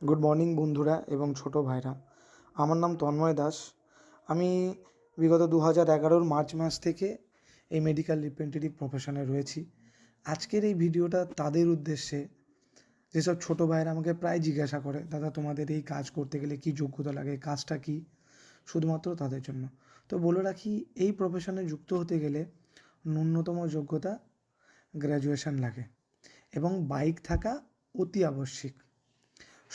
Good morning বন্ধুরা এবং ছোটো ভাইরা। আমার নাম তন্ময় দাস। আমি বিগত 2011 মার্চ মাস থেকে এই মেডিকেল রিপ্রেজেন্টেটিভ প্রফেশনে রয়েছি। আজকের এই ভিডিওটা তাদের উদ্দেশ্যে যেসব ছোটো ভাইরা আমাকে প্রায় জিজ্ঞাসা করে, দাদা তোমাদের এই কাজ করতে গেলে কী যোগ্যতা লাগে, কাজটা কী, শুধুমাত্র তাদের জন্য। তো বলে রাখি, এই প্রফেশনে যুক্ত হতে গেলে ন্যূনতম যোগ্যতা গ্র্যাজুয়েশন লাগে এবং বাইক থাকা অতি আবশ্যিক।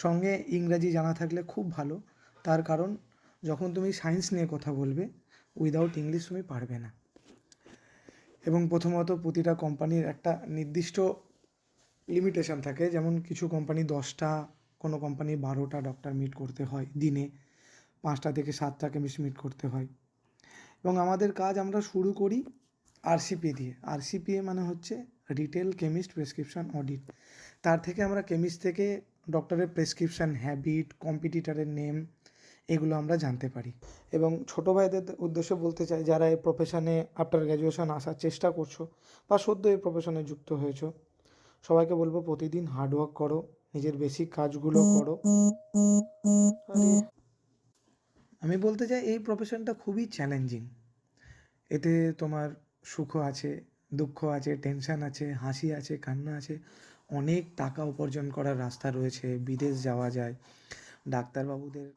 সঙ্গে ইংরাজি জানা থাকলে খুব ভালো, তার কারণ যখন তুমি সায়েন্স নিয়ে কথা বলবে উইদাউট ইংলিশ তুমি পারবে না। এবং প্রথমত প্রতিটা কোম্পানির একটা নির্দিষ্ট লিমিটেশন থাকে, যেমন কিছু কোম্পানি 10টা, কোনো কোম্পানি 12টা ডক্টর মিট করতে হয় দিনে, 5টা থেকে 7টা কেমিস্ট মিট করতে হয়। এবং আমাদের কাজ আমরা শুরু করি আরসিপি দিয়ে। আরসিপিএ মানে হচ্ছে রিটেল কেমিস্ট প্রেসক্রিপশন অডিট। তার থেকে আমরা কেমিস্ট থেকে ডক্টরের প্রেসক্রিপশান, হ্যাবিট, কম্পিটিটারের নেম, এগুলো আমরা জানতে পারি। এবং ছোটো ভাইদের উদ্দেশ্যে বলতে চাই, যারা এই প্রফেশনে আফটার গ্র্যাজুয়েশন আসার চেষ্টা করছো বা সদ্য এই প্রফেশনে যুক্ত হয়েছো, সবাইকে বলবো প্রতিদিন হার্ডওয়ার্ক করো, নিজের বেসিক কাজগুলো করো। আমি বলতে চাই এই প্রফেশনটা খুবই চ্যালেঞ্জিং। এতে তোমার সুখও আছে, দুঃখ আছে, টেনশান আছে, হাসি আছে, কান্না আছে। অনেক টাকা উপার্জন করার রাস্তা রয়েছে, বিদেশ যাওয়া যায়, ডাক্তারবাবুদের